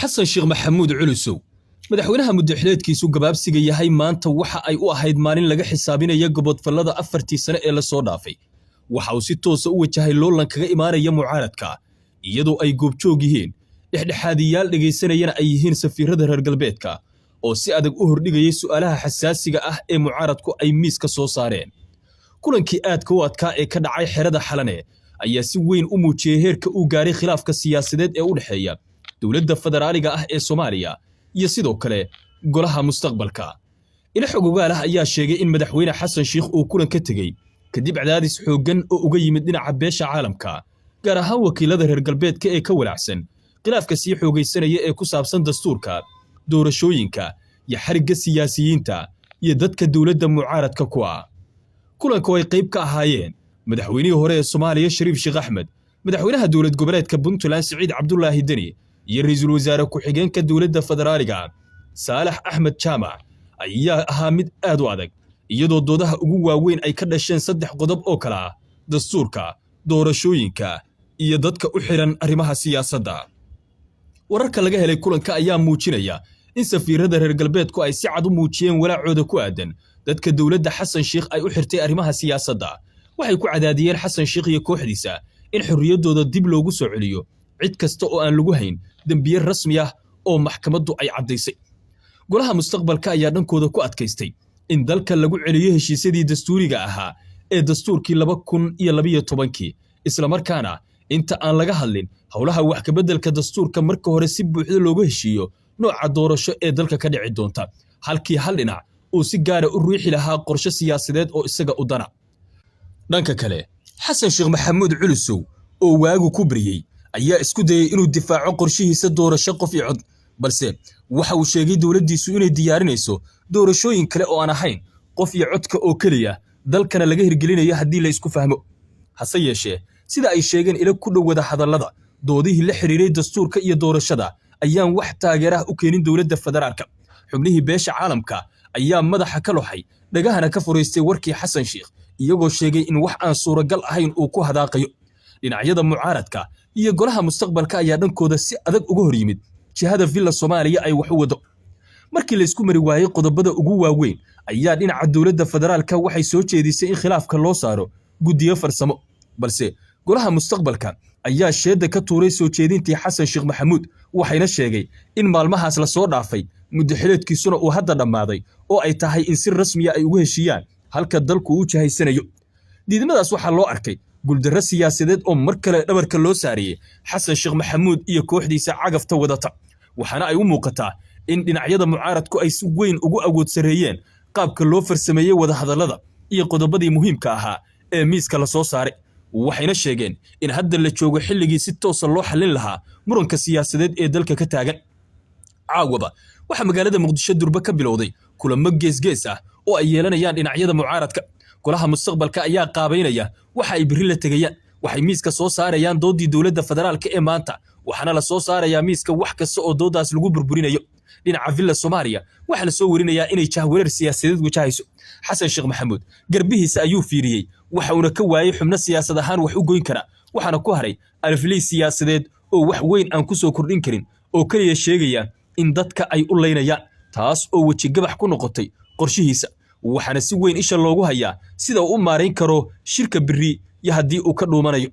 xasan sheekh maxamuud culusow madaxweynaha muddaxileedkiisu gabaabsiga yahay maanta waxa ay u ahayd maalin laga xisaabinaya gobodfallada 4 sano ee la soo dhaafay waxa uu si toos ah u wajahay loolan kaga imaanaya mucaaradka iyadoo ay goobjoog yihiin dhexdhexaadiyaal dhageysanayana ay yihiin safiirada reer galbeedka oo si adag u hordhigayay su'aalaha xasaasiga ah ee mucaaradku ay miiska soo saareen kulankii aadka u adkaa ee ka dhacay xerada xalane ayaa si weyn u muujiyay heerka uu gaaray khilaafka siyaasadeed ee u dhaxeeya dowladda federaaliga ah ee Soomaaliya iyo sidoo kale golaha mustaqbalka ila xogogaal ah ayaa sheegay in madaxweyne xasan sheekh uu kulan ka tagay kadib cadaadis xoogan oo uga yimid dhinaca beesha caalamka gaar ahaan wakiilada reer galbeedka ee ka walacsan khilaafka sii xoogaysanaya ee ku saabsan dastuurka doorashooyinka iyo xariga siyaasiyiinta iyo dadka dowladda mucaaradka ku ah kulanku ay qayb ka ahaayeen madaxweynihii hore ee Soomaaliya Shariif Sheekh Axmed madaxweynaha dowlad goboleedka Puntland Siciid Cabdullaahi Deni iyo ra'iisul wasaare ku-xigeenka dowladda federaaliga Saalax Axmed Jaamac ayaa ahaa mid aad u adag iyadoo doodaha ugu waaweyn ay ka dhasheen 3 qodob oo kala ah dastuurka doorashooyinka iyo dadka u xiran arrimaha siyaasadda wararka laga helay kulanka ayaa muujinaya in safiirada reer galbeedku ay si cad u muujiyeen walaacooda ku aadan dadka dowladda xasan sheekh ay u xirtay arrimaha siyaasadda waxay ku cadaadiyeen xasan sheekh iyo kooxdiisa in xorriyadooda dib loogu soo celiyo cid kasta oo aan lagu hayn dambiye rasmi ah oo maxkamaddu ay cadaysay golaha mustaqbalka ayaa dhankooda ku adkaystay in dalka lagu celiyo heshiisyadii dastuuriga ahaa ee dastuurkii 2012 isla markaana inta aan laga hadlin howlaha wax ka beddelka dastuurka marka hore si buuxda looga heshiiyo nooca doorasho ee dalka ka dhici doonta halkii hal dhinac uu si gaar ah u riixi lahaa qorshe siyaasadeed oo isaga u dana dhanka kale xasan sheekh maxamuud culusow oo waagu ku bariyay ayaa isku dayay inuu difaaco qorshihiisa doorasho qof iyo cod balse waxa uu sheegay dowladdiisu inay diyaarinayso doorashooyin kale oo aan ahayn qof iyo codka oo kaliya dalkana laga hirgelinayo haddii la isku fahmo hase yeeshee sida ay sheegeen ila ku dhowada hadallada doodihii la xiriiray dastuurka iyo doorashada ayaan wax taageer ah u keenin dowladda federaalka xubnihii beesha caalamka ayaa madaxa ka loxay dhagahana ka furiistay warkii xasan sheekh iyagoo sheegay in wax aan suuragal ahayn uu ku hadaaqayo dhinacyada mucaaradka iyo golaha mustaqbalka ayaa dhankooda si adag uga hor yimid jihada villa Soomaaliya ay wax u wado markii la isku mari waayay qodobada ugu waaweyn ayaa dhinaca dowladda federaalka waxay soo jeedisay in khilaafka loo saaro guddiyo farsamo balse golaha mustaqbalka ayaa sheeda ka tuuray soo jeedintii xasan sheekh maxamuud waxayna sheegay in maalmahaas la soo dhaafay muddaxileedkiisuna uu hadda dhammaaday oo ay tahay in si rasmi ah ay ugu heshiiyaan halka dalku uu jahaysanayo diidmadaas waxaa loo arkay guldarro siyaasadeed oo mar kale dhabarka loo saariyay xasan sheekh maxamuud iyo kooxdiisa cagafta wadata waxaana ay u muuqataa in dhinacyada mucaaradku ay si weyn ugu awood sareeyeen qaabka loo farsameeyay wada hadallada iyo qodobadii muhiimka ahaa ee miiska la soo saaray waxayna sheegeen in hadda la joogo xilligii si toos ah loo xallin lahaa muranka siyaasadeed ee dalka ka taagan caawaba waxa magaalada muqdisho durba ka bilowday kulamo gees ah oo ay yeelanayaan dhinacyada mucaaradka golaha mustaqbalka ayaa qaabeynaya waxa ay biri la tagayaan waxay miiska soo saarayaan doodii dowladda federaalka ee maanta waxaana la soo saarayaa miiska wax kasta oo doodaas lagu burburinayo dhinaca villa Soomaaliya waxa la soo warinayaa inay jahwareer siyaasadeed wajahayso xasan sheekh maxamuud garbihiisa ayuu fiiriyay waxa uu ka waayay xubno siyaasad ahaan wax u goyn kara waxaana ku haray alfilay siyaasadeed oo wax weyn aan ku soo kordhin karin oo kaliya sheegaya in dadka ay u leynayaan taas oo waji gabax ku noqotay qorshihiisa waxaana si weyn isha loogu hayaa sida uu u maareyn karo shirka biri iyo haddii uu ka dhuumanayo